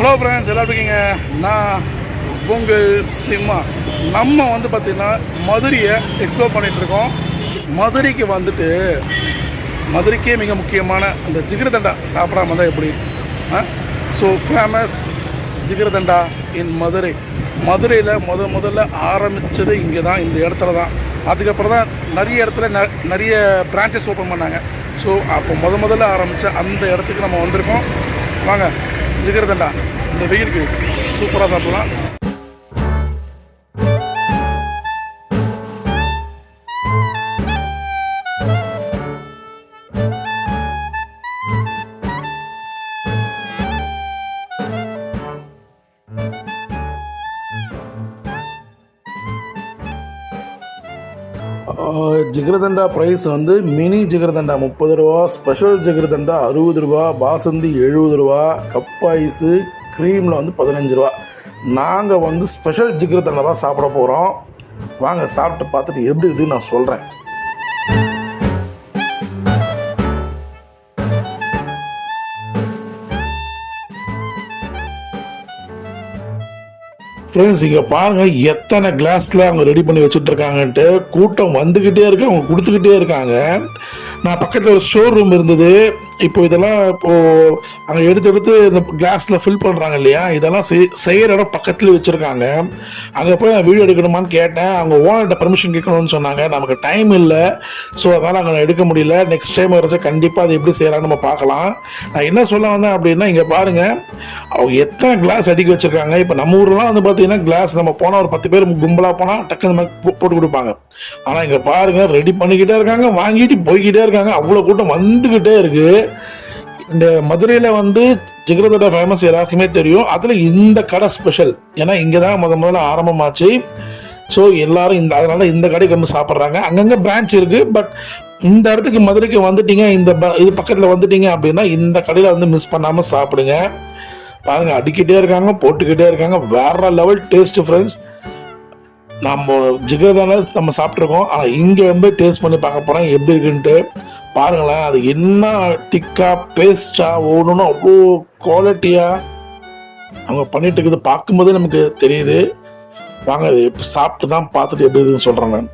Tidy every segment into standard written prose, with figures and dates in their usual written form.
Hello friends, எல்லாம் இருக்கீங்க? நான் உங்கள் சிம்மா. நம்ம வந்து பார்த்திங்கன்னா மதுரையை எக்ஸ்ப்ளோர் பண்ணிகிட்ருக்கோம். மதுரைக்கு வந்துட்டு மதுரைக்கே மிக முக்கியமான அந்த ஜிகிரதண்டா சாப்பிடாம தான் எப்படி? ஸோ ஃபேமஸ் ஜிகிரதண்டா இன் மதுரை. மதுரையில் முதல்ல ஆரம்பித்தது இங்கே தான், இந்த இடத்துல தான். அதுக்கப்புறம் தான் நிறைய இடத்துல நிறைய பிரான்ச்சஸ் ஓப்பன் பண்ணாங்க. ஸோ அப்போ முதல்ல ஆரம்பித்த அந்த இடத்துக்கு நம்ம வந்திருக்கோம். வாங்க, ஜிகிரதண்டா இந்த வெயிலுக்கு சூப்பராக சாப்பிடலாம். ஜிகிரதண்டா ப்ரைஸ் வந்து மினி ஜிகிரதண்டா 30 ரூபா, ஸ்பெஷல் ஜிகிரதண்டா 60 ரூபா, பாசந்தி 70 ரூபா, கப் ஐஸு க்ரீமில் வந்து 15 ரூபா. நாங்கள் வந்து ஸ்பெஷல் ஜிகிரதண்டா தான் சாப்பிட போகிறோம். வாங்க, சாப்பிட்டு பார்த்துட்டு எப்படி இதுன்னு நான் சொல்கிறேன். ஃப்ரெண்ட்ஸ், இங்கே பாருங்கள் எத்தனை கிளாஸில் அவங்க ரெடி பண்ணி வச்சுட்ருக்காங்கன்ட்டு. கூட்டம் வந்துக்கிட்டே இருக்கு, அவங்க கொடுத்துக்கிட்டே இருக்காங்க. நான் பக்கத்தில் ஒரு ஸ்டோர் ரூம் இருந்தது. இப்போ இதெல்லாம் அங்கே எடுத்து இந்த கிளாஸில் ஃபில் பண்ணுறாங்க இல்லையா, இதெல்லாம் செய்கிற இடம் பக்கத்தில் வச்சுருக்காங்க. அங்கே போய் நான் வீடியோ எடுக்கணுமான்னு கேட்டேன். அவங்க ஓனர்கிட்ட பர்மிஷன் கேட்கணும்னு சொன்னாங்க. நமக்கு டைம் இல்லை, ஸோ அதனால் அங்கே எடுக்க முடியல. நெக்ஸ்ட் டைம் வரைச்சா கண்டிப்பாக அது எப்படி செய்கிறான்னு நம்ம பார்க்கலாம். நான் என்ன சொல்ல வந்தேன் அப்படின்னா, இங்கே பாருங்கள் அவங்க எத்தனை கிளாஸ் அடிக்க வச்சுருக்காங்க. இப்போ நம்ம ஊர்லாம் வந்து பார்த்தீங்கன்னா கிளாஸ் நம்ம போனால் ஒரு 10 பேர் கும்பலாக போனால் டக்கு இந்த மாதிரி போட்டு கொடுப்பாங்க. ஆனால் இங்கே பாருங்கள் ரெடி பண்ணிக்கிட்டே இருக்காங்க, வாங்கிட்டு போய்கிட்டே இருக்காங்க. அவ்வளோ கூட்டம் வந்துக்கிட்டே இருக்குது. இந்த மதுரையில் வந்து ஜிகிரதண்டா ஃபேமஸ் எல்லாருக்குமே தெரியும். அதில் இந்த கடை ஸ்பெஷல். ஏன்னா இங்கே தான் முதல்ல ஆரம்பமாச்சு. ஸோ எல்லாரும் அதனால இந்த கடைக்கு வந்து சாப்பிட்றாங்க. அங்கங்கே பிரான்ச் இருக்குது. பட் இந்த இடத்துக்கு மதுரைக்கு வந்துட்டீங்க, இது பக்கத்தில் வந்துட்டீங்க அப்படின்னா இந்த கடையில் வந்து மிஸ் பண்ணாமல் சாப்பிடுங்க. பாருங்க, அடிக்கிட்டே இருக்காங்க, போட்டுக்கிட்டே இருக்காங்க. வேற லெவல் டேஸ்ட் ஃப்ரெண்ட்ஸ். நம்ம ஜிகிரதண்டா நம்ம சாப்பிட்ருக்கோம், ஆனால் இங்கே வந்து டேஸ்ட் பண்ணி பார்க்க போகிறோம் எப்படி இருக்குன்ட்டு. பாருங்களேன், அது என்ன திக்கா பேஸ்டா ஓடணும், அவ்வளோ குவாலிட்டியாக அவங்க பண்ணிட்டு இருக்குது. பார்க்கும்போதே நமக்கு தெரியுது. வாங்க, சாப்பிட்டு தான் பார்த்துட்டு எப்படி இருக்குன்னு சொல்கிறேன் நான்.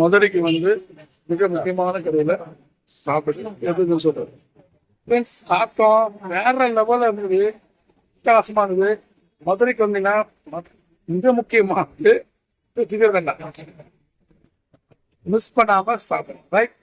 மதுரைக்கு வந்து மிக முக்கியமான கடையில் சாப்பிட்டு எதுன்னு சொல்றது. ஃப்ரெண்ட்ஸ், சாப்பிட்டோம், வேற லெவலில் இருந்தது, வித்தியாசமாக இருந்தது. மதுரைக்கு வந்தீங்கன்னா மிக முக்கியமானது ஜிகிரதண்டா மிஸ் பண்ணாமல் சாப்பிடணும். ரைட்?